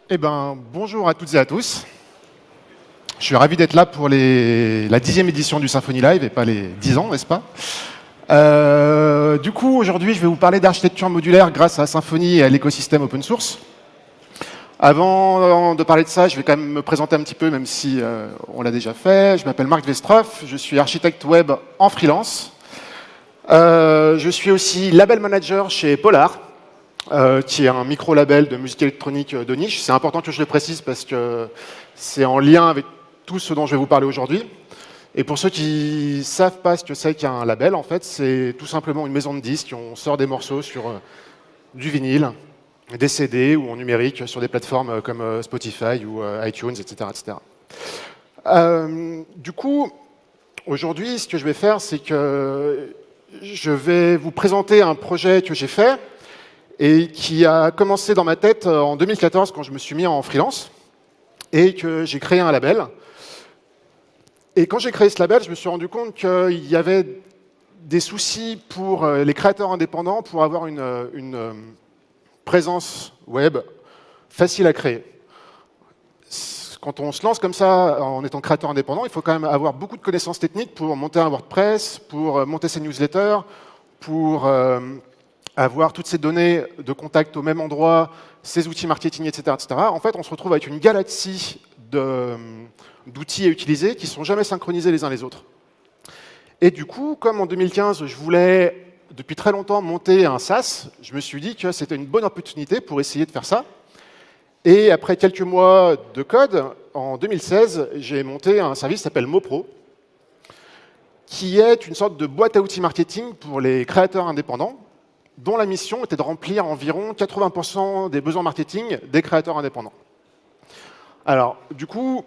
Eh ben, bonjour à toutes et à tous. Je suis ravi d'être là pour la 10e édition du Symfony Live et pas les 10 ans, n'est-ce pas? Du coup, aujourd'hui, je vais vous parler d'architecture modulaire grâce à Symfony et à l'écosystème open source. Avant de parler de ça, je vais quand même me présenter un petit peu, même si on l'a déjà fait. Je m'appelle Marc Vestroff, je suis architecte web en freelance. Je suis aussi label manager chez Polar, qui est un micro-label de musique électronique de niche. C'est important que je le précise parce que c'est en lien avec tout ce dont je vais vous parler aujourd'hui. Et pour ceux qui ne savent pas ce que c'est qu'un label, en fait, c'est tout simplement une maison de disques. On sort des morceaux sur du vinyle, des CD ou en numérique sur des plateformes comme Spotify ou iTunes, etc. etc. Du coup, aujourd'hui, ce que je vais faire, c'est que je vais vous présenter un projet que j'ai fait et qui a commencé dans ma tête en 2014 quand je me suis mis en freelance et que j'ai créé un label. Et quand j'ai créé ce label, je me suis rendu compte qu'il y avait des soucis pour les créateurs indépendants pour avoir une présence web facile à créer. Quand on se lance comme ça en étant créateur indépendant, il faut quand même avoir beaucoup de connaissances techniques pour monter un WordPress, pour monter ses newsletters, pour avoir toutes ces données de contact au même endroit, ces outils marketing, etc., etc. En fait, on se retrouve avec une galaxie d'outils à utiliser qui ne sont jamais synchronisés les uns les autres. Et du coup, comme en 2015, je voulais depuis très longtemps monter un SaaS, je me suis dit que c'était une bonne opportunité pour essayer de faire ça. Et après quelques mois de code, en 2016, j'ai monté un service qui s'appelle Mopro, qui est une sorte de boîte à outils marketing pour les créateurs indépendants, dont la mission était de remplir environ 80% des besoins marketing des créateurs indépendants. Alors, du coup,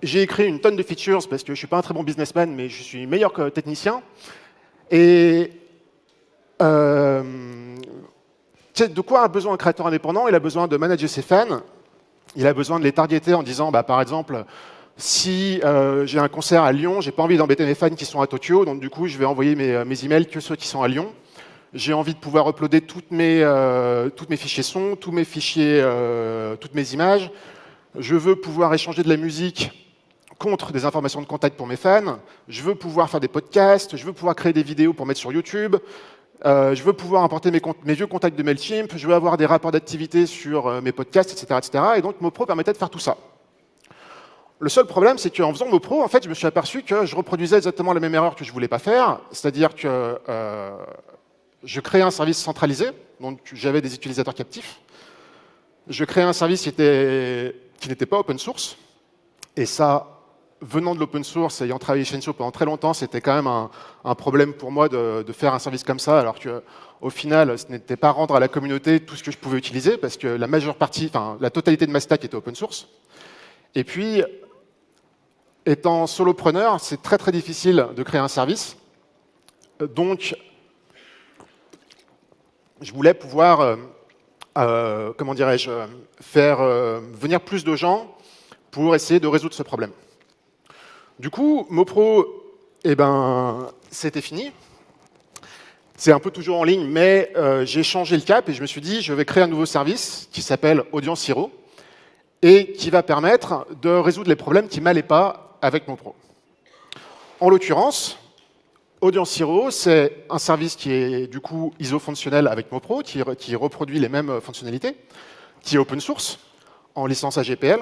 j'ai écrit une tonne de features parce que je ne suis pas un très bon businessman, mais je suis meilleur que technicien. Et de quoi a besoin un créateur indépendant? Il a besoin de manager ses fans, il a besoin de les targeter en disant, par exemple, si j'ai un concert à Lyon, j'ai pas envie d'embêter mes fans qui sont à Tokyo, donc du coup, je vais envoyer mes emails que ceux qui sont à Lyon. J'ai envie de pouvoir uploader toutes mes fichiers son, tous mes fichiers, toutes mes images. Je veux pouvoir échanger de la musique contre des informations de contact pour mes fans. Je veux pouvoir faire des podcasts. Je veux pouvoir créer des vidéos pour mettre sur YouTube. Je veux pouvoir importer mes vieux contacts de MailChimp. Je veux avoir des rapports d'activité sur mes podcasts, etc., etc. Et donc, Mopro permettait de faire tout ça. Le seul problème, c'est qu'en faisant Mopro, en fait, je me suis aperçu que je reproduisais exactement la même erreur que je ne voulais pas faire. C'est-à-dire que je créais un service centralisé, donc j'avais des utilisateurs captifs. Je créais un service qui n'était pas open source. Et ça, venant de l'open source, ayant travaillé chez Ensio pendant très longtemps, c'était quand même un problème pour moi de faire un service comme ça, alors qu'au final, ce n'était pas rendre à la communauté tout ce que je pouvais utiliser, parce que la totalité de ma stack était open source. Et puis, étant solopreneur, c'est très très difficile de créer un service. Donc, je voulais pouvoir, comment dirais-je, faire venir plus de gens pour essayer de résoudre ce problème. Du coup, Mopro, c'était fini. C'est un peu toujours en ligne, mais j'ai changé le cap et je me suis dit, je vais créer un nouveau service qui s'appelle Audience Hero et qui va permettre de résoudre les problèmes qui m'allaient pas avec Mopro. En l'occurrence, Audience Hero, c'est un service qui est du coup iso-fonctionnel avec Mopro, qui reproduit les mêmes fonctionnalités, qui est open source, en licence AGPL.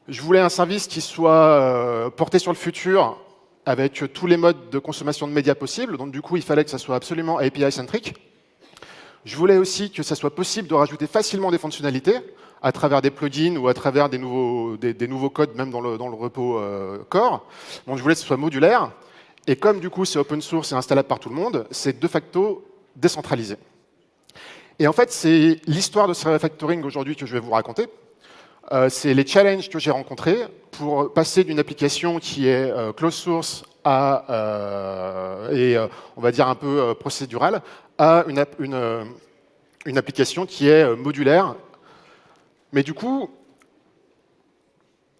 Je voulais un service qui soit porté sur le futur avec tous les modes de consommation de médias possibles, donc du coup il fallait que ça soit absolument API-centrique. Je voulais aussi que ça soit possible de rajouter facilement des fonctionnalités à travers des plugins ou à travers des nouveaux codes, même dans le repo core. Donc je voulais que ce soit modulaire. Et comme du coup c'est open source et installable par tout le monde, c'est de facto décentralisé. Et en fait, c'est l'histoire de ce refactoring aujourd'hui que je vais vous raconter. C'est les challenges que j'ai rencontrés pour passer d'une application qui est closed source et on va dire un peu procédurale à une application qui est modulaire. Mais du coup,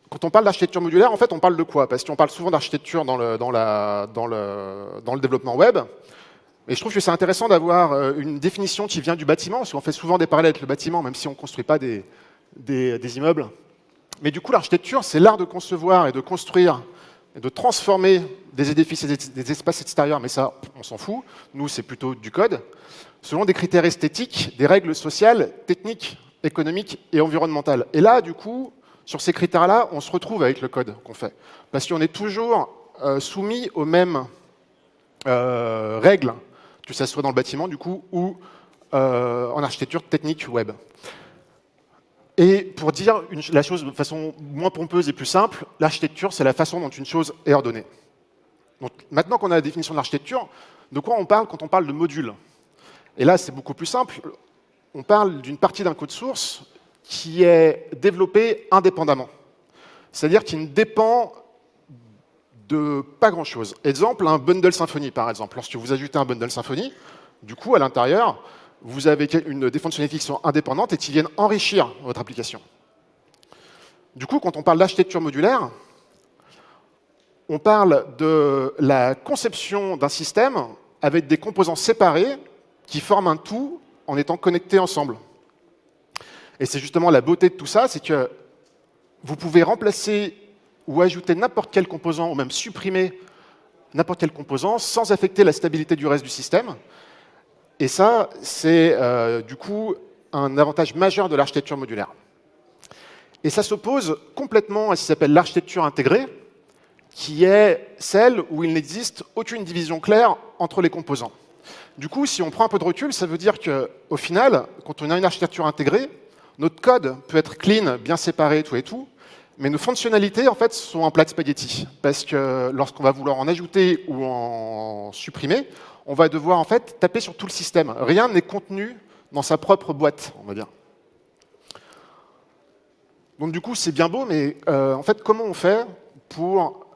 quand on parle d'architecture modulaire, en fait, on parle de quoi? Parce qu'on parle souvent d'architecture dans le développement web. Mais je trouve que c'est intéressant d'avoir une définition qui vient du bâtiment, parce qu'on fait souvent des parallèles avec le bâtiment, même si on ne construit pas des des immeubles. Mais du coup, l'architecture, c'est l'art de concevoir et de construire et de transformer des édifices et des espaces extérieurs, mais ça, on s'en fout. Nous, c'est plutôt du code, selon des critères esthétiques, des règles sociales, techniques, économiques et environnementales. Et là, du coup, sur ces critères-là, on se retrouve avec le code qu'on fait. Parce qu'on est toujours soumis aux mêmes règles, que ça soit dans le bâtiment, du coup, ou en architecture technique web. Et pour dire la chose de façon moins pompeuse et plus simple, l'architecture, c'est la façon dont une chose est ordonnée. Donc, maintenant qu'on a la définition de l'architecture, de quoi on parle quand on parle de module? Et là, c'est beaucoup plus simple. On parle d'une partie d'un code source qui est développée indépendamment. C'est-à-dire qu'il ne dépend de pas grand-chose. Exemple, un bundle Symfony, par exemple. Lorsque vous ajoutez un bundle Symfony, du coup, à l'intérieur, vous avez des fonctionnalités qui sont indépendantes et qui viennent enrichir votre application. Du coup, quand on parle d'architecture modulaire, on parle de la conception d'un système avec des composants séparés qui forment un tout en étant connectés ensemble. Et c'est justement la beauté de tout ça, c'est que vous pouvez remplacer ou ajouter n'importe quel composant, ou même supprimer n'importe quel composant sans affecter la stabilité du reste du système. Et ça, c'est du coup un avantage majeur de l'architecture modulaire. Et ça s'oppose complètement à ce qui s'appelle l'architecture intégrée, qui est celle où il n'existe aucune division claire entre les composants. Du coup, si on prend un peu de recul, ça veut dire qu'au final, quand on a une architecture intégrée, notre code peut être clean, bien séparé, tout et tout, mais nos fonctionnalités, en fait, sont un plat de spaghettis. Parce que lorsqu'on va vouloir en ajouter ou en supprimer, on va devoir en fait taper sur tout le système. Rien n'est contenu dans sa propre boîte, on va dire. Donc du coup, c'est bien beau, mais en fait, comment on fait pour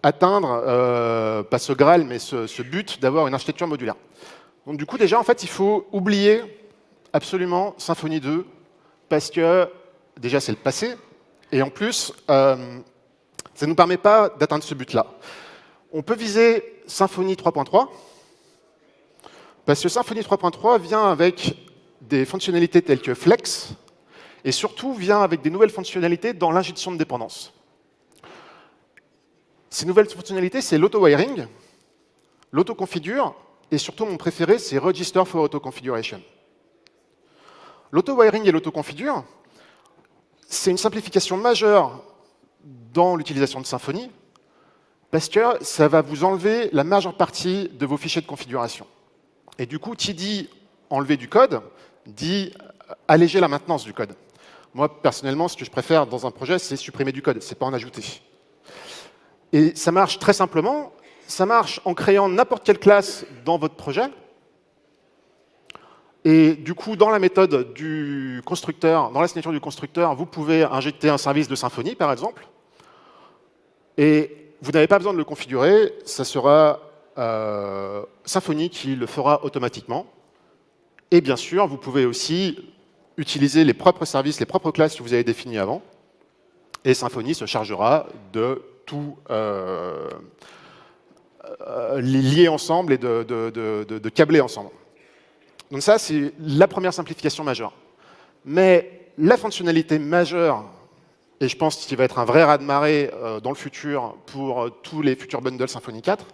atteindre, pas ce Graal, mais ce but d'avoir une architecture modulaire? Donc du coup, déjà, en fait, il faut oublier absolument Symfony 2, parce que déjà, c'est le passé, et en plus, ça ne nous permet pas d'atteindre ce but-là. On peut viser Symfony 3.3, parce que Symfony 3.3 vient avec des fonctionnalités telles que Flex, et surtout vient avec des nouvelles fonctionnalités dans l'injection de dépendance. Ces nouvelles fonctionnalités, c'est l'auto-wiring, l'auto-configure, et surtout mon préféré, c'est Register for Auto-Configuration. L'auto-wiring et l'auto-configure, c'est une simplification majeure dans l'utilisation de Symfony, parce que ça va vous enlever la majeure partie de vos fichiers de configuration. Et du coup, qui dit enlever du code, dit alléger la maintenance du code. Moi, personnellement, ce que je préfère dans un projet, c'est supprimer du code, c'est pas en ajouter. Et ça marche très simplement, ça marche en créant n'importe quelle classe dans votre projet. Et du coup, dans la méthode du constructeur, dans la signature du constructeur, vous pouvez injecter un service de Symfony, par exemple. Et vous n'avez pas besoin de le configurer, ça sera Symfony qui le fera automatiquement. Et bien sûr, vous pouvez aussi utiliser les propres services, les propres classes que vous avez définies avant. Et Symfony se chargera de tout lier ensemble et de câbler ensemble. Donc ça, c'est la première simplification majeure. Mais la fonctionnalité majeure, et je pense qu'il va être un vrai raz-de-marée dans le futur pour tous les futurs bundles Symfony 4,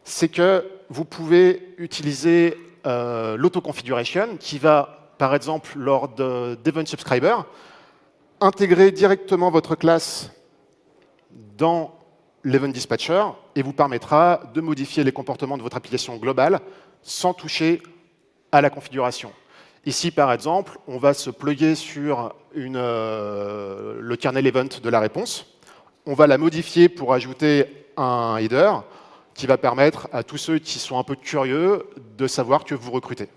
c'est que vous pouvez utiliser l'auto-configuration qui va, par exemple, lors d'Event Subscriber, intégrer directement votre classe dans l'Event Dispatcher et vous permettra de modifier les comportements de votre application globale sans toucher à la configuration. Ici, par exemple, on va se plugger sur le kernel event de la réponse. On va la modifier pour ajouter un header qui va permettre à tous ceux qui sont un peu curieux de savoir que vous recrutez.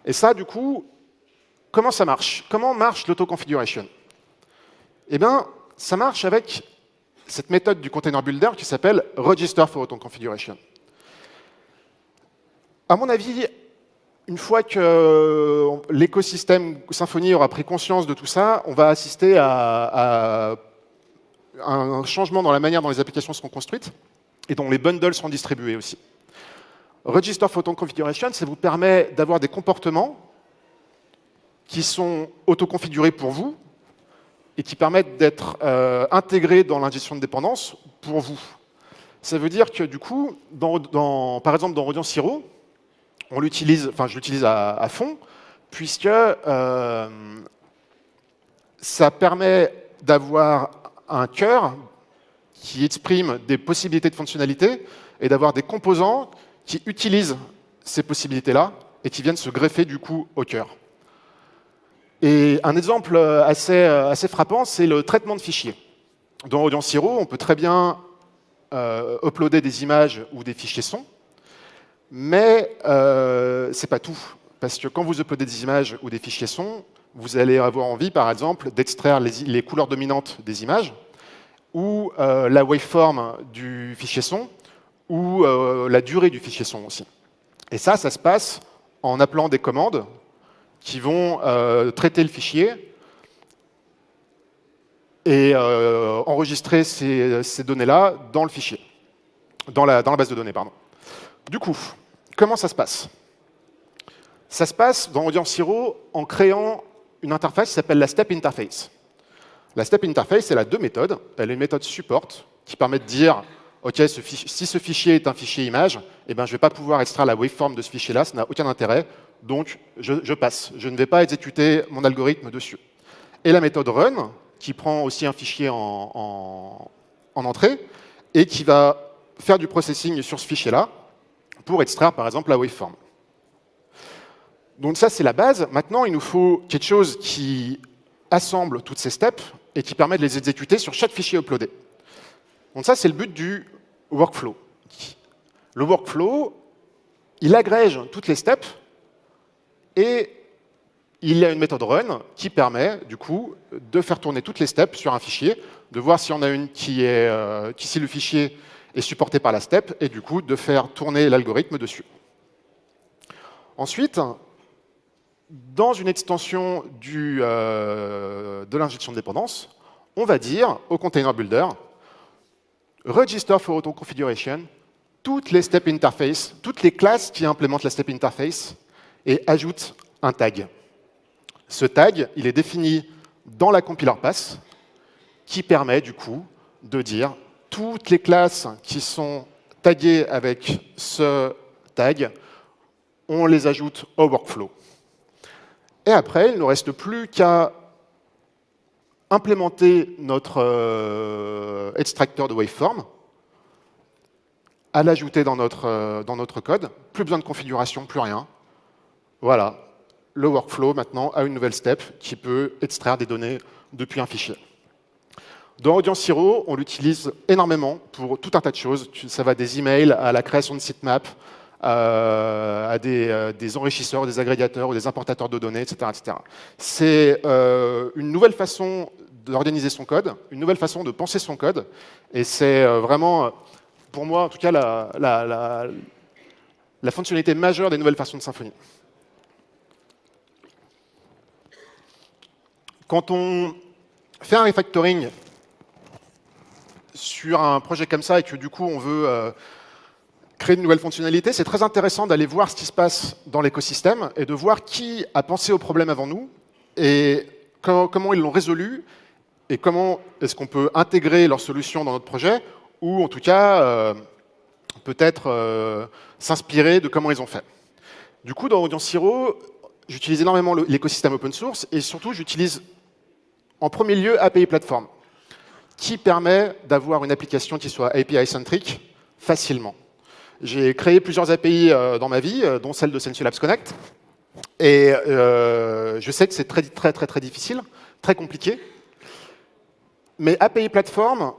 Et ça, du coup, comment ça marche? Comment marche l'auto-configuration? Eh bien, ça marche avec cette méthode du container builder qui s'appelle Register for Auto-Configuration. À mon avis, une fois que l'écosystème Symfony aura pris conscience de tout ça, on va assister à un changement dans la manière dont les applications seront construites et dont les bundles seront distribués aussi. Register for Auto-Configuration, ça vous permet d'avoir des comportements qui sont autoconfigurés pour vous et qui permettent d'être intégrés dans l'ingestion de dépendance pour vous. Ça veut dire que du coup, par exemple dans Rodian Siro, je l'utilise à fond, puisque ça permet d'avoir un cœur qui exprime des possibilités de fonctionnalité et d'avoir des composants qui utilisent ces possibilités-là et qui viennent se greffer du coup au cœur. Et un exemple assez frappant, c'est le traitement de fichiers. Dans Audience Hero, on peut très bien uploader des images ou des fichiers son, mais ce n'est pas tout. Parce que quand vous uploadez des images ou des fichiers son, vous allez avoir envie, par exemple, d'extraire les couleurs dominantes des images, ou la waveform du fichier son, ou la durée du fichier son aussi. Et ça se passe en appelant des commandes qui vont traiter le fichier et enregistrer ces données-là dans le fichier, dans la base de données, pardon. Du coup, comment ça se passe? Ça se passe dans Audience Hero en créant une interface qui s'appelle la Step Interface. La Step Interface, elle a deux méthodes. Elle a une méthode support qui permet de dire OK, si ce fichier est un fichier image, eh ben, je ne vais pas pouvoir extraire la waveform de ce fichier-là, ça n'a aucun intérêt, donc je passe. Je ne vais pas exécuter mon algorithme dessus. Et la méthode run, qui prend aussi un fichier en entrée, et qui va faire du processing sur ce fichier-là pour extraire, par exemple, la waveform. Donc ça, c'est la base. Maintenant, il nous faut quelque chose qui assemble toutes ces steps et qui permet de les exécuter sur chaque fichier uploadé. Donc ça, c'est le but du workflow. Le workflow, il agrège toutes les steps et il y a une méthode run qui permet, du coup, de faire tourner toutes les steps sur un fichier, de voir si on a une si le fichier est supporté par la step, et du coup, de faire tourner l'algorithme dessus. Ensuite, dans une extension de l'injection de dépendance, on va dire au container builder register for auto configuration toutes les step interface, toutes les classes qui implémentent la step interface et ajoute un tag. Ce tag, il est défini dans la compiler pass qui permet du coup de dire toutes les classes qui sont taguées avec ce tag, on les ajoute au workflow. Et après, il ne nous reste plus qu'à implémenter notre extracteur de waveform, à l'ajouter dans notre code. Plus besoin de configuration, plus rien. Voilà, le workflow maintenant a une nouvelle step qui peut extraire des données depuis un fichier. Dans Audience Hero, on l'utilise énormément pour tout un tas de choses. Ça va des emails à la création de sitemap, à des enrichisseurs, des agrégateurs ou des importateurs de données, etc. etc. C'est une nouvelle façon d'organiser son code, une nouvelle façon de penser son code, et c'est vraiment, pour moi en tout cas, la fonctionnalité majeure des nouvelles façons de Symfony. Quand on fait un refactoring sur un projet comme ça et que du coup on veut créer de nouvelles fonctionnalités, c'est très intéressant d'aller voir ce qui se passe dans l'écosystème et de voir qui a pensé au problème avant nous et comment ils l'ont résolu et comment est-ce qu'on peut intégrer leurs solutions dans notre projet ou en tout cas peut-être s'inspirer de comment ils ont fait. Du coup, dans Audience Hero, j'utilise énormément l'écosystème open source et surtout j'utilise en premier lieu API Platform qui permet d'avoir une application qui soit API-centric facilement. J'ai créé plusieurs API dans ma vie, dont celle de Sensu Labs Connect. Et je sais que c'est très difficile, très compliqué. Mais API Platform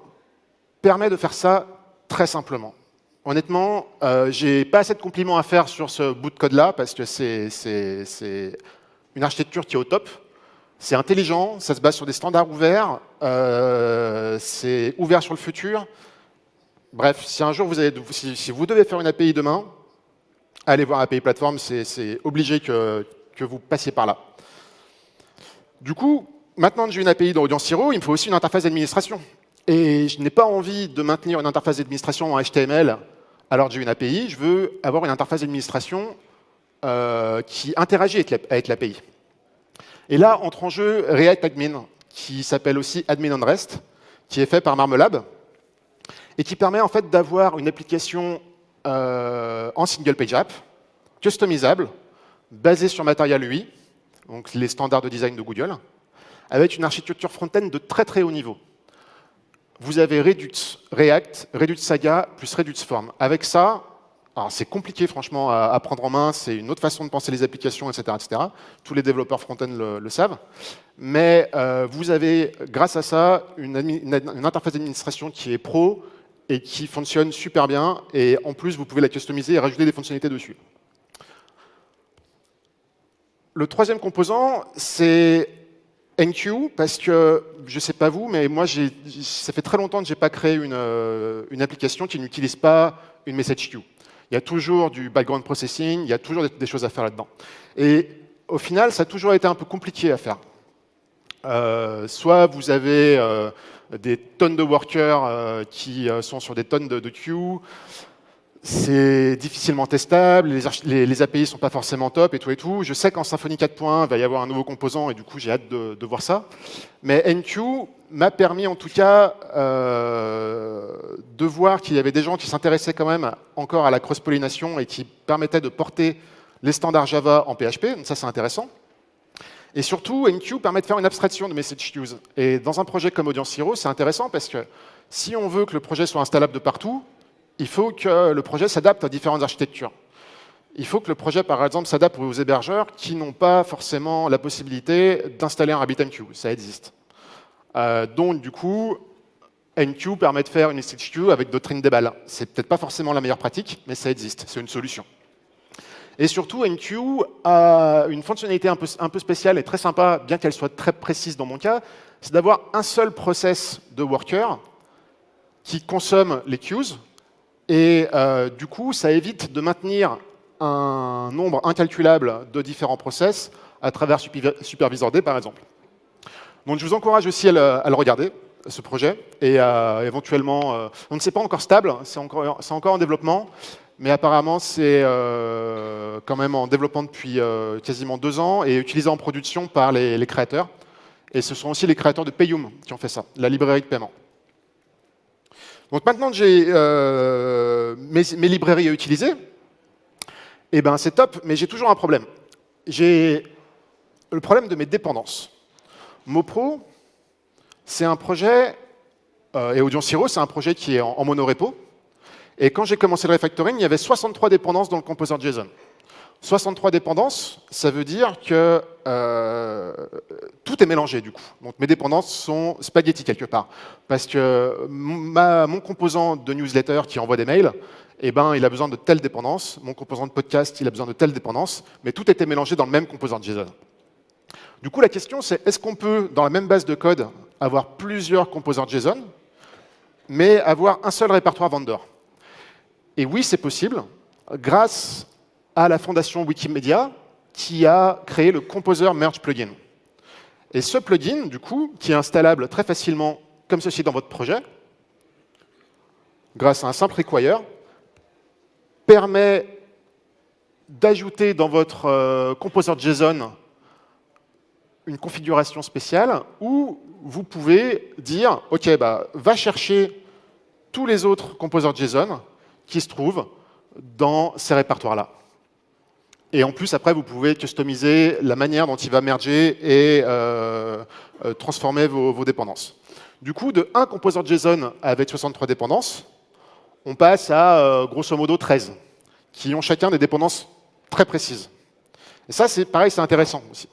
permet de faire ça très simplement. Honnêtement, j'ai pas assez de compliments à faire sur ce bout de code-là, parce que c'est une architecture qui est au top. C'est intelligent, ça se base sur des standards ouverts, c'est ouvert sur le futur. Bref, si un jour si vous devez faire une API demain, allez voir API Platform, c'est obligé que vous passiez par là. Du coup, maintenant que j'ai une API dans Audience Hero, il me faut aussi une interface d'administration. Et je n'ai pas envie de maintenir une interface d'administration en HTML alors que j'ai une API, je veux avoir une interface d'administration qui interagit avec l'API. Et là, entre en jeu React Admin, qui s'appelle aussi Admin on Rest, qui est fait par Marmelab, et qui permet en fait d'avoir une application en single page app, customisable, basée sur Material UI, donc les standards de design de Google, avec une architecture front-end de très très haut niveau. Vous avez Redux React, Redux Saga, plus Redux Form. Avec ça, alors c'est compliqué franchement à prendre en main, c'est une autre façon de penser les applications, etc. etc. Tous les développeurs front-end le savent. Mais vous avez, grâce à ça, une interface d'administration qui est pro et qui fonctionne super bien. Et en plus, vous pouvez la customiser et rajouter des fonctionnalités dessus. Le troisième composant, c'est Enqueue, parce que, je ne sais pas vous, mais moi, ça fait très longtemps que je n'ai pas créé une application qui n'utilise pas une message queue. Il y a toujours du background processing, il y a toujours des choses à faire là-dedans. Et au final, ça a toujours été un peu compliqué à faire. Soit vous avez des tonnes de workers qui sont sur des tonnes de queues, c'est difficilement testable, les API ne sont pas forcément top et tout et tout. Je sais qu'en Symfony 4.1, il va y avoir un nouveau composant et du coup, j'ai hâte de voir ça. Mais Enqueue m'a permis en tout cas de voir qu'il y avait des gens qui s'intéressaient quand même encore à la cross-pollination et qui permettaient de porter les standards Java en PHP. Donc ça, c'est intéressant. Et surtout, Enqueue permet de faire une abstraction de message queues. Et dans un projet comme Audience Hero, c'est intéressant parce que si on veut que le projet soit installable de partout, il faut que le projet s'adapte à différentes architectures. Il faut que le projet, par exemple, s'adapte aux hébergeurs qui n'ont pas forcément la possibilité d'installer un RabbitMQ. Ça existe. Donc, du coup, Enqueue permet de faire une message queue avec Doctrine Debal. C'est peut-être pas forcément la meilleure pratique, mais ça existe. C'est une solution. Et surtout, Enqueue a une fonctionnalité un peu spéciale et très sympa, bien qu'elle soit très précise dans mon cas, c'est d'avoir un seul process de worker qui consomme les queues. Et du coup, ça évite de maintenir un nombre incalculable de différents process à travers Supervisor D, par exemple. Donc je vous encourage aussi à le regarder, ce projet, et éventuellement... on ne sait pas encore stable, c'est encore en développement, mais apparemment c'est quand même en développement depuis quasiment 2 ans et utilisé en production par les créateurs. Et ce sont aussi les créateurs de Payum qui ont fait ça, la librairie de paiement. Donc maintenant que j'ai mes librairies à utiliser, eh ben c'est top, mais j'ai toujours un problème. J'ai le problème de mes dépendances. Mopro, c'est un projet, et Audience Hero, c'est un projet qui est en monorepo. Et quand j'ai commencé le refactoring, il y avait 63 dépendances dans le composer JSON. 63 dépendances, ça veut dire que tout est mélangé du coup. Donc mes dépendances sont spaghetti quelque part. Parce que mon composant de newsletter qui envoie des mails, eh ben, il a besoin de telle dépendance. Mon composant de podcast, il a besoin de telle dépendance. Mais tout était mélangé dans le même composant JSON. Du coup, la question c'est, est-ce qu'on peut, dans la même base de code, avoir plusieurs composants JSON, mais avoir un seul répertoire vendor? Et oui, c'est possible, grâce à la fondation Wikimedia, qui a créé le Composer Merge Plugin. Et ce plugin, du coup, qui est installable très facilement comme ceci dans votre projet, grâce à un simple require, permet d'ajouter dans votre Composer JSON une configuration spéciale où vous pouvez dire, OK, bah, va chercher tous les autres Composer JSON qui se trouvent dans ces répertoires-là. Et en plus, après, vous pouvez customiser la manière dont il va merger et transformer vos dépendances. Du coup, de 1 composer JSON avec 63 dépendances, on passe à, grosso modo, 13, qui ont chacun des dépendances très précises. Et ça, c'est pareil, c'est intéressant aussi.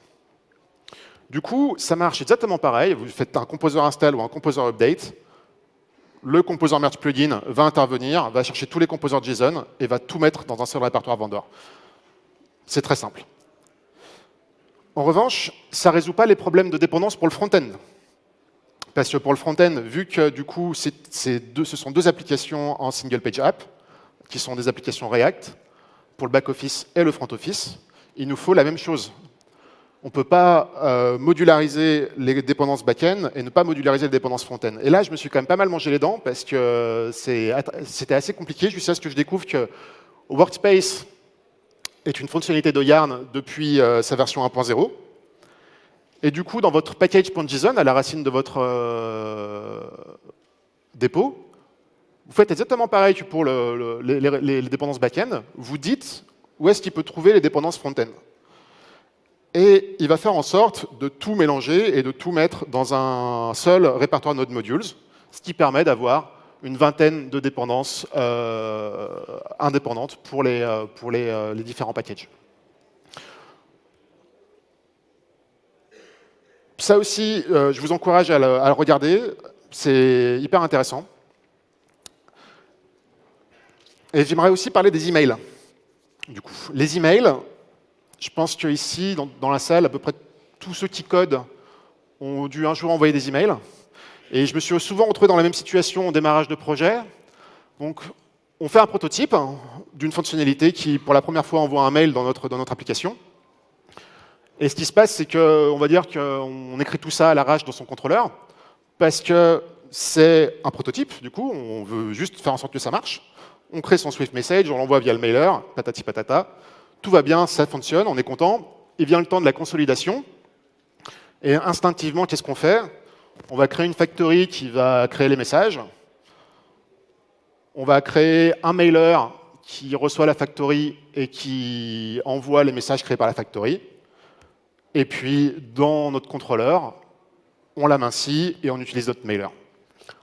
Du coup, ça marche exactement pareil. Vous faites un composer install ou un composer update. Le composer merge plugin va intervenir, va chercher tous les composers JSON et va tout mettre dans un seul répertoire vendor. C'est très simple. En revanche, ça ne résout pas les problèmes de dépendance pour le front-end. Parce que pour le front-end, vu que du coup, ce sont 2 applications en single page app, qui sont des applications React, pour le back-office et le front-office, il nous faut la même chose. On ne peut pas modulariser les dépendances back-end et ne pas modulariser les dépendances front-end. Et là, je me suis quand même pas mal mangé les dents parce que c'était assez compliqué jusqu'à ce que je découvre que Workspace est une fonctionnalité de Yarn depuis sa version 1.0 Et du coup, dans votre package.json, à la racine de votre dépôt, vous faites exactement pareil que pour les dépendances back-end. Vous dites où est-ce qu'il peut trouver les dépendances front-end. Et il va faire en sorte de tout mélanger et de tout mettre dans un seul répertoire Node Modules, ce qui permet d'avoir une vingtaine de dépendances indépendantes pour les différents packages. Ça aussi, je vous encourage à le regarder, c'est hyper intéressant. Et j'aimerais aussi parler des emails. Du coup, les emails, je pense qu'ici, dans la salle, à peu près tous ceux qui codent ont dû un jour envoyer des emails. Et je me suis souvent retrouvé dans la même situation au démarrage de projet. Donc, on fait un prototype d'une fonctionnalité qui, pour la première fois, envoie un mail dans notre application. Et ce qui se passe, c'est qu'on va dire qu'on écrit tout ça à l'arrache dans son contrôleur, parce que c'est un prototype, du coup, on veut juste faire en sorte que ça marche. On crée son Swift Message, on l'envoie via le mailer, patati patata. Tout va bien, ça fonctionne, on est content. Et vient le temps de la consolidation. Et instinctivement, qu'est-ce qu'on fait? On va créer une factory qui va créer les messages. On va créer un mailer qui reçoit la factory et qui envoie les messages créés par la factory. Et puis, dans notre contrôleur, on l'amincit et on utilise notre mailer.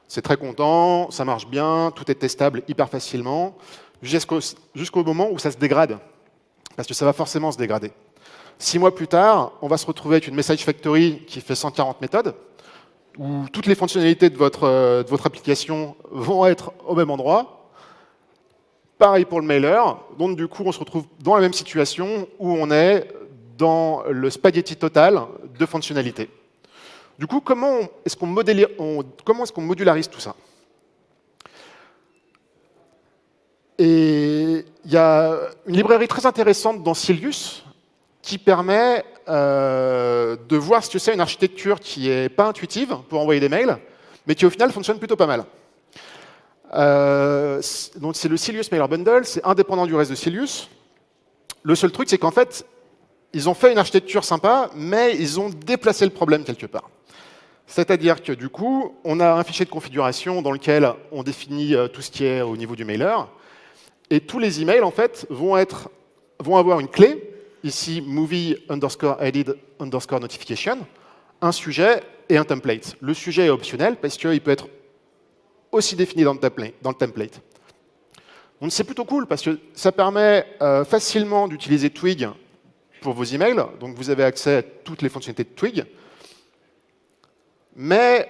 C'est très content, ça marche bien, tout est testable hyper facilement, jusqu'au moment où ça se dégrade. Parce que ça va forcément se dégrader. 6 mois plus tard, on va se retrouver avec une message factory qui fait 140 méthodes, où toutes les fonctionnalités de votre application vont être au même endroit. Pareil pour le mailer, donc du coup on se retrouve dans la même situation où on est dans le spaghetti total de fonctionnalités. Du coup, comment est-ce qu'on modularise tout ça? Et il y a une librairie très intéressante dans Cilius qui permet de voir ce que c'est une architecture qui n'est pas intuitive pour envoyer des mails, mais qui au final fonctionne plutôt pas mal. Donc c'est le Cilius Mailer Bundle, c'est indépendant du reste de Cilius. Le seul truc, c'est qu'en fait, ils ont fait une architecture sympa, mais ils ont déplacé le problème quelque part. C'est-à-dire que du coup, on a un fichier de configuration dans lequel on définit tout ce qui est au niveau du mailer, et tous les emails en fait vont avoir une clé, ici movie_added_notification, un sujet et un template. Le sujet est optionnel parce qu'il peut être aussi défini dans le template. Donc c'est plutôt cool parce que ça permet facilement d'utiliser Twig pour vos emails, donc vous avez accès à toutes les fonctionnalités de Twig. Mais,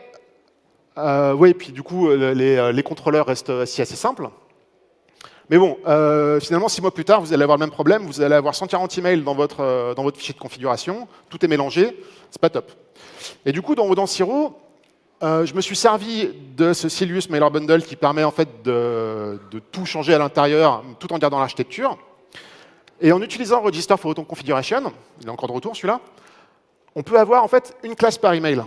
oui, puis du coup, les contrôleurs restent aussi assez simples. Mais bon, finalement, 6 mois plus tard, vous allez avoir le même problème, vous allez avoir 140 emails dans votre fichier de configuration, tout est mélangé, c'est pas top. Et du coup, dans Siro, je me suis servi de ce Cilius Mailer Bundle qui permet en fait de tout changer à l'intérieur, tout en gardant l'architecture. Et en utilisant Register for Auto Configuration, il est encore de retour celui-là, on peut avoir en fait une classe par email.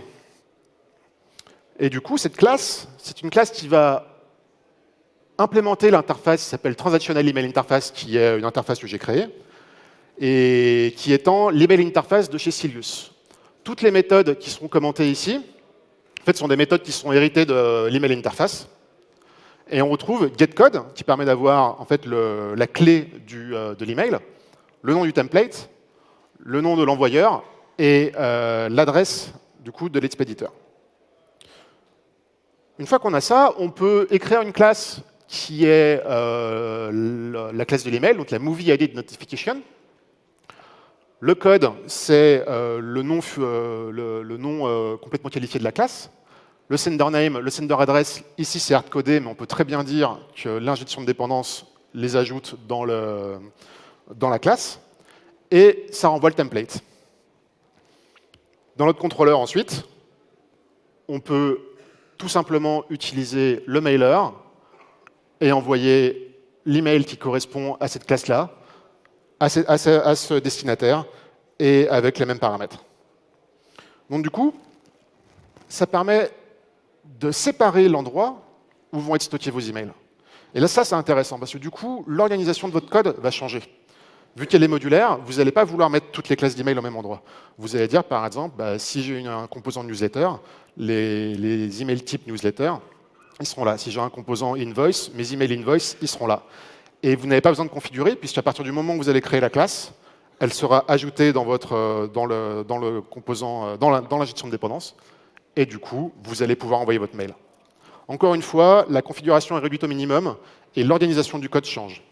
Et du coup, cette classe, c'est une classe qui va implémenter l'interface qui s'appelle Transactional Email Interface, qui est une interface que j'ai créée, et qui étant l'email interface de chez Cilius. Toutes les méthodes qui seront commentées ici, en fait, sont des méthodes qui sont héritées de l'email interface. Et on retrouve getCode, qui permet d'avoir en fait la clé de l'email, le nom du template, le nom de l'envoyeur et l'adresse du coup de l'expéditeur. Une fois qu'on a ça, on peut écrire une classe qui est la classe de l'email, donc la Movie Added Notification. Le code, c'est le nom complètement qualifié de la classe. Le sender name, le sender address, ici c'est hardcodé, mais on peut très bien dire que l'injection de dépendance les ajoute dans la classe. Et ça renvoie le template. Dans notre contrôleur ensuite, on peut tout simplement utiliser le mailer et envoyer l'email qui correspond à cette classe-là, à ce destinataire, et avec les mêmes paramètres. Donc du coup, ça permet de séparer l'endroit où vont être stockés vos emails. Et là, ça, c'est intéressant, parce que du coup, l'organisation de votre code va changer. Vu qu'elle est modulaire, vous n'allez pas vouloir mettre toutes les classes d'email au même endroit. Vous allez dire, par exemple, si j'ai un composant newsletter, les emails type newsletter, ils seront là. Si j'ai un composant invoice, mes emails invoice, ils seront là. Et vous n'avez pas besoin de configurer, puisqu'à partir du moment où vous allez créer la classe, elle sera ajoutée dans le composant, dans l'injection de dépendance, et du coup, vous allez pouvoir envoyer votre mail. Encore une fois, la configuration est réduite au minimum, et l'organisation du code change.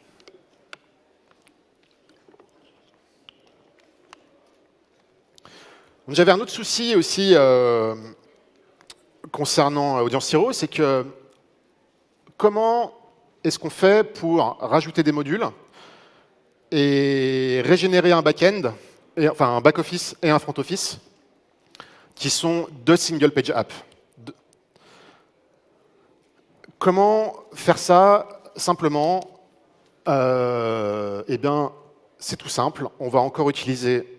J'avais un autre souci aussi concernant Audience Hero, c'est que comment est-ce qu'on fait pour rajouter des modules et régénérer un back-end, enfin un back-office et un front-office, qui sont deux single-page apps. Comment faire ça simplement? Eh bien, c'est tout simple. On va encore utiliser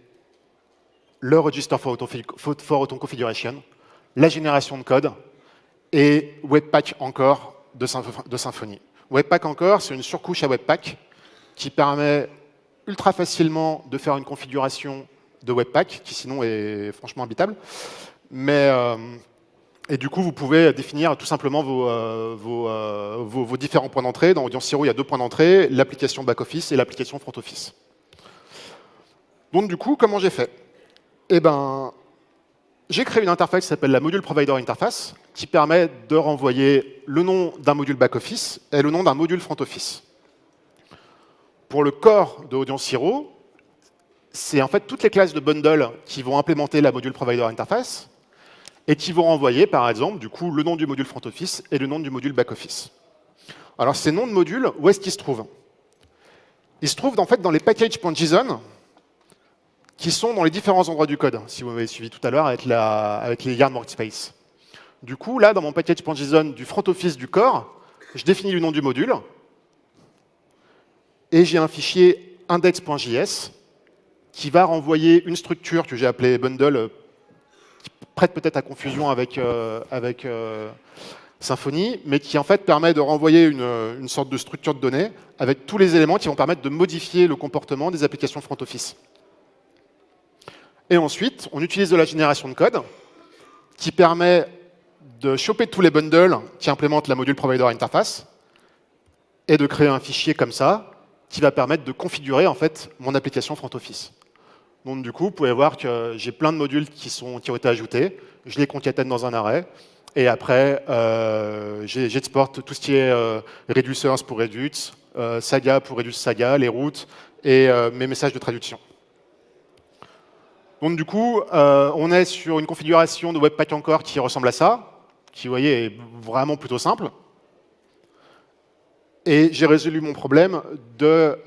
le register for auto configuration, la génération de code et Webpack encore de Symfony. Webpack encore, c'est une surcouche à Webpack qui permet ultra facilement de faire une configuration de Webpack, qui sinon est franchement imbitable. Et du coup, vous pouvez définir tout simplement vos différents points d'entrée. Dans Audience Hero, il y a 2 points d'entrée, l'application back-office et l'application front-office. Donc du coup, comment j'ai fait? Eh ben, j'ai créé une interface qui s'appelle la Module Provider Interface, qui permet de renvoyer le nom d'un module back-office et le nom d'un module front-office. Pour le core de Audience Hero, c'est en fait toutes les classes de bundle qui vont implémenter la Module Provider Interface et qui vont renvoyer, par exemple, du coup, le nom du module front-office et le nom du module back-office. Alors, ces noms de modules, où est-ce qu'ils se trouvent? Ils se trouvent en fait dans les packages.json qui sont dans les différents endroits du code, si vous m'avez suivi tout à l'heure avec les yarn workspace. Du coup, là, dans mon package.json du front-office du core, je définis le nom du module et j'ai un fichier index.js qui va renvoyer une structure que j'ai appelée bundle, qui prête peut-être à confusion avec Symfony, mais qui en fait permet de renvoyer une sorte de structure de données avec tous les éléments qui vont permettre de modifier le comportement des applications front-office. Et ensuite, on utilise de la génération de code qui permet de choper tous les bundles qui implémentent la module provider interface et de créer un fichier comme ça qui va permettre de configurer en fait mon application front office. Donc du coup, vous pouvez voir que j'ai plein de modules qui ont été ajoutés, je les concatène dans un array et après j'exporte tout ce qui est reducers pour reduce, saga pour reduce saga, les routes et mes messages de traduction. Donc du coup, on est sur une configuration de Webpack encore qui ressemble à ça, qui, vous voyez, est vraiment plutôt simple. Et j'ai résolu mon problème de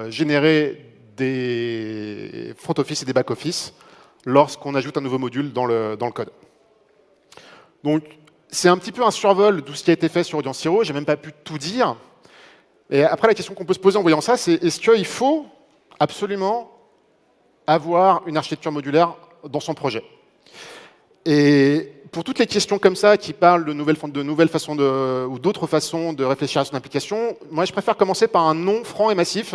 générer des front office et des back office lorsqu'on ajoute un nouveau module dans le code. Donc c'est un petit peu un survol de tout ce qui a été fait sur Audience Hero, j'ai même pas pu tout dire. Et après, la question qu'on peut se poser en voyant ça, c'est est-ce qu'il faut absolument avoir une architecture modulaire dans son projet? Et pour toutes les questions comme ça qui parlent de nouvelles façons ou d'autres façons de réfléchir à son application, moi je préfère commencer par un nom franc et massif.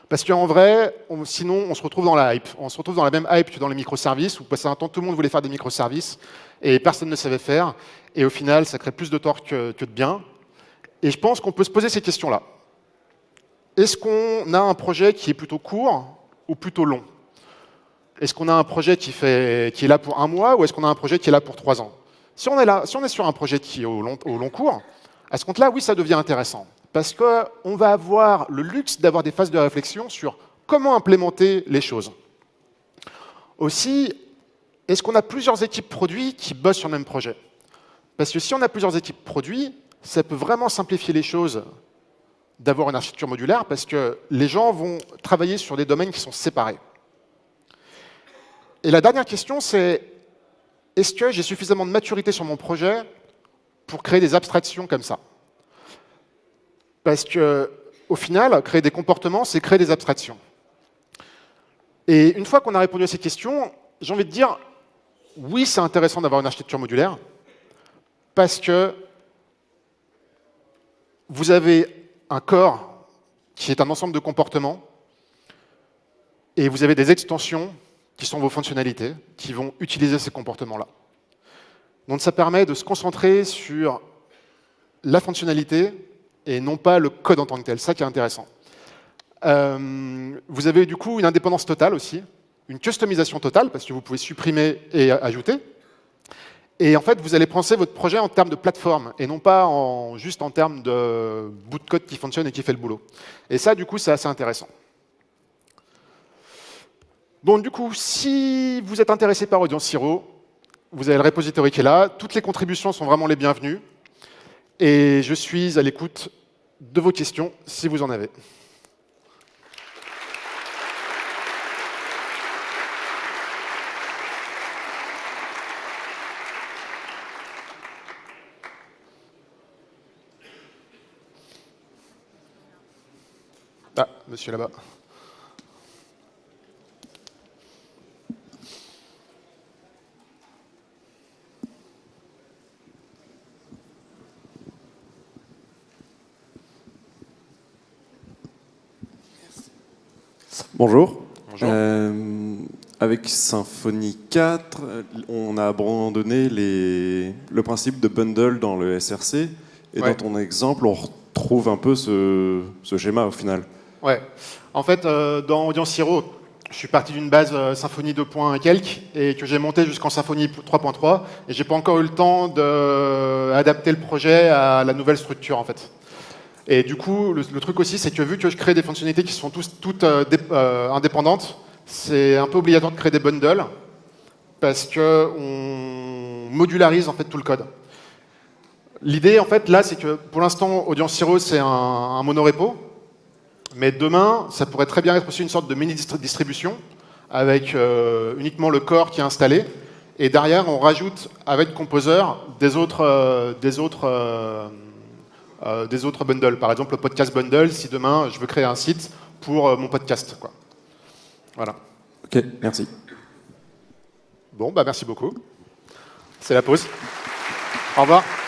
Parce qu'en vrai, sinon on se retrouve dans la hype. On se retrouve dans la même hype que dans les microservices, où passé un temps tout le monde voulait faire des microservices et personne ne savait faire. Et au final, ça crée plus de tort que de bien. Et je pense qu'on peut se poser ces questions-là. Est-ce qu'on a un projet qui est plutôt court ou plutôt long? Est-ce qu'on a un projet qui est là pour 1 mois ou est-ce qu'on a un projet qui est là pour 3 ans? Si on est sur un projet qui est au long cours, à ce compte-là, oui, ça devient intéressant. Parce qu'on va avoir le luxe d'avoir des phases de réflexion sur comment implémenter les choses. Aussi, est-ce qu'on a plusieurs équipes produits qui bossent sur le même projet? Parce que si on a plusieurs équipes produits, ça peut vraiment simplifier les choses d'avoir une architecture modulaire parce que les gens vont travailler sur des domaines qui sont séparés. Et la dernière question, c'est est-ce que j'ai suffisamment de maturité sur mon projet pour créer des abstractions comme ça? Parce qu'au final, créer des comportements, c'est créer des abstractions. Et une fois qu'on a répondu à ces questions, j'ai envie de dire oui, c'est intéressant d'avoir une architecture modulaire parce que vous avez un corps qui est un ensemble de comportements Et vous avez des extensions qui sont vos fonctionnalités, qui vont utiliser ces comportements-là. Donc ça permet de se concentrer sur la fonctionnalité et non pas le code en tant que tel. Ça qui est intéressant. Vous avez du coup une indépendance totale aussi, une customisation totale, parce que vous pouvez supprimer et ajouter. Et en fait, vous allez penser votre projet en termes de plateforme, et non pas juste en termes de bout de code qui fonctionne et qui fait le boulot. Et ça, du coup, c'est assez intéressant. Donc, du coup, si vous êtes intéressé par Audience Hero, vous avez le repository qui est là. Toutes les contributions sont vraiment les bienvenues. Et je suis à l'écoute de vos questions, si vous en avez. Ah, monsieur là-bas. Bonjour. Bonjour. Avec Symfony 4, on a abandonné le principe de bundle dans le SRC. Et Ouais. dans ton exemple, on retrouve un peu ce schéma au final. Ouais. En fait, dans Audience Hero, je suis parti d'une base Symfony 2. Et quelques, et que j'ai monté jusqu'en Symfony 3.3, et j'ai pas encore eu le temps d'adapter le projet à la nouvelle structure, en fait. Et du coup, le truc aussi, c'est que vu que je crée des fonctionnalités qui sont toutes indépendantes, c'est un peu obligatoire de créer des bundles, parce qu'on modularise en fait tout le code. L'idée, en fait, là, c'est que pour l'instant, Audience Hero, c'est un monorepo. Mais demain, ça pourrait très bien être aussi une sorte de mini-distribution avec uniquement le core qui est installé. Et derrière, on rajoute avec Composer des autres bundles. Par exemple, le podcast bundle, si demain, je veux créer un site pour mon podcast, quoi. Voilà. Ok, merci. Bon, bah merci beaucoup. C'est la pause. Au revoir.